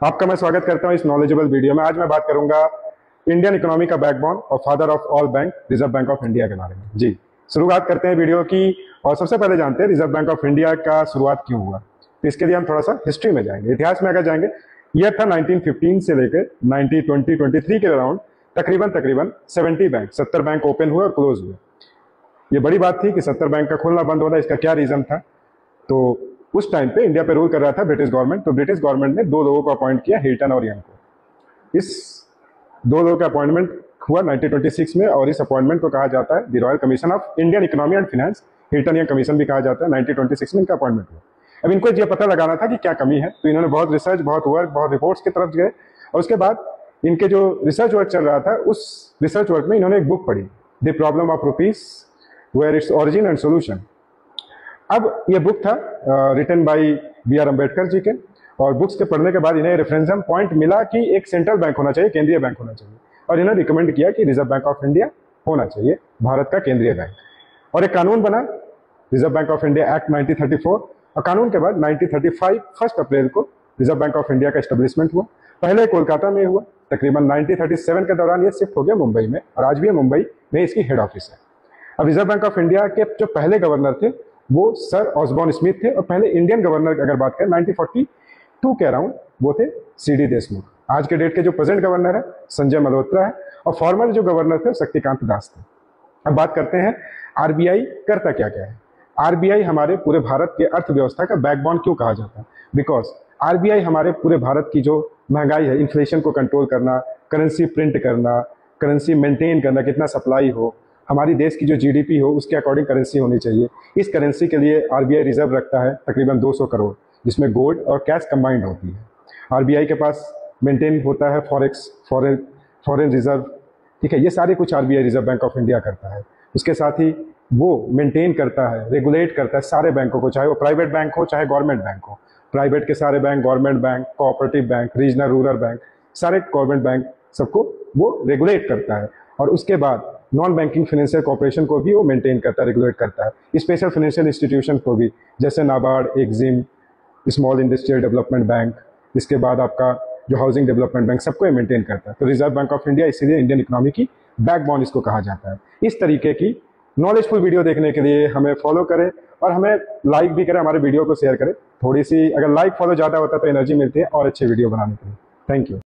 आपका मैं स्वागत करता हूं इस नॉलेजेबल वीडियो में। आज मैं बात करूंगा इंडियन इकोनॉमी का बैकबोन और father of all bank reserve bank of India के बारे में। जी, शुरुआत करते हैं वीडियो की। और सबसे पहले जानते हैं रिजर्व बैंक ऑफ इंडिया का शुरुआत क्यों हुआ। तो इसके लिए हम थोड़ा सा हिस्ट्री में जाएंगे, इतिहास में अगर जाएंगे। ईयर था 1915 से लेकर 1923 के अराउंड तकरीबन 70 बैंक ओपन हुए और क्लोज हुए। ये बड़ी बात थी कि 70 बैंक का खुलना बंद होना, इसका क्या रीजन था। तो उस टाइम पे इंडिया पे रूल कर रहा था ब्रिटिश गवर्नमेंट। तो ब्रिटिश गवर्नमेंट ने दो लोगों को अपॉइंट किया, हिल्टन और यंग को। इस दो लोगों का अपॉइंटमेंट हुआ 1926 में, और इस अपॉइंटमेंट को कहा जाता है the royal commission of Indian economy and finance. Hilton young commission भी कहा जाता है। 1926 में इनका अपॉइंटमेंट हुआ। अब इनको ये पता लगाना था कि क्या कमी है, तो इन्होंने बहुत रिसर्च, बहुत वर्क, बहुत रिपोर्ट्स की तरफ गए। और उसके बाद इनके जो रिसर्च वर्क चल रहा था, उस रिसर्च वर्क में इन्होंने एक बुक पढ़ी, the problem of rupees where its origin and solution. अब ये बुक था written by B.R. Ambedkar ji के। और बुक्स के पढ़ने के बाद इन्हें रेफरेंसम पॉइंट मिला कि एक सेंट्रल बैंक होना चाहिए, केंद्रीय बैंक होना चाहिए। और इन्होंने रिकमेंड किया कि रिजर्व बैंक ऑफ इंडिया होना चाहिए, भारत का केंद्रीय बैंक। और एक कानून बना, reserve bank of India act 1934। और कानून के बाद 1935 1 अप्रैल को रिजर्व बैंक ऑफ इंडिया का एस्टेब्लिशमेंट हुआ। पहले कोलकाता में हुआ, तकरीबन 1937 के दौरान ये शिफ्ट हो गया मुंबई में, और आज भी मुंबई में इसकी हेड ऑफिस है। अब रिजर्व बैंक ऑफ इंडिया के जो पहले गवर्नर थे वो सर ऑसबॉर्न स्मिथ थे। और पहले इंडियन गवर्नर अगर बात करें 1942 के अराउंड, वो थे C.D. देशमुख। आज के डेट के जो प्रेजेंट गवर्नर है संजय मल्होत्रा है, और फॉर्मर जो गवर्नर थे शक्तिकांत दास थे। अब बात करते हैं RBI करता क्या क्या है। RBI हमारे पूरे भारत के अर्थव्यवस्था का बैकबोन क्यों कहा जाता है? बिकॉज RBI हमारे पूरे भारत की जो महंगाई है, इन्फ्लेशन को कंट्रोल करना, करेंसी प्रिंट करना, करेंसी मेंटेन करना, कितना सप्लाई हो, हमारी देश की जो GDP हो उसके अकॉर्डिंग करेंसी होनी चाहिए। इस करेंसी के लिए RBI रिजर्व रखता है तकरीबन 200 करोड़, जिसमें गोल्ड और कैश कंबाइंड होती है। RBI के पास मेंटेन होता है फॉरेक्स, फॉरेन रिजर्व। ठीक है, ये सारे कुछ RBI reserve bank of India करता है। उसके साथ ही वो मेंटेन करता है, रेगुलेट करता है सारे बैंकों को, चाहे वो प्राइवेट बैंक हो चाहे गवर्नमेंट बैंक हो। प्राइवेट के सारे bank, government bank, cooperative bank, regional rural bank, सारे गवर्नमेंट बैंक, सबको वो रेगुलेट करता है। और उसके बाद नॉन बैंकिंग फाइनेंशियल कॉर्पोरेशन को भी वो मेंटेन करता है, रेगुलेट करता है। स्पेशल फाइनेंशियल इंस्टीट्यूशन को भी, जैसे NABARD, EXIM, small industrial development bank, इसके बाद आपका जो हाउसिंग डेवलपमेंट बैंक, सबको ये मेंटेन करता है। तो रिजर्व बैंक ऑफ इंडिया इसीलिए इंडियन इकोनॉमी की बैकबोन इसको कहा जाता है। इस तरीके की नॉलेजफुल वीडियो देखने के लिए हमें फॉलो करें, और हमें लाइक भी करें, हमारे वीडियो को शेयर करें। थोड़ी सी अगर लाइक फॉलो ज़्यादा होता है तो एनर्जी मिलती है और अच्छे वीडियो बनाने के लिए। Thank you.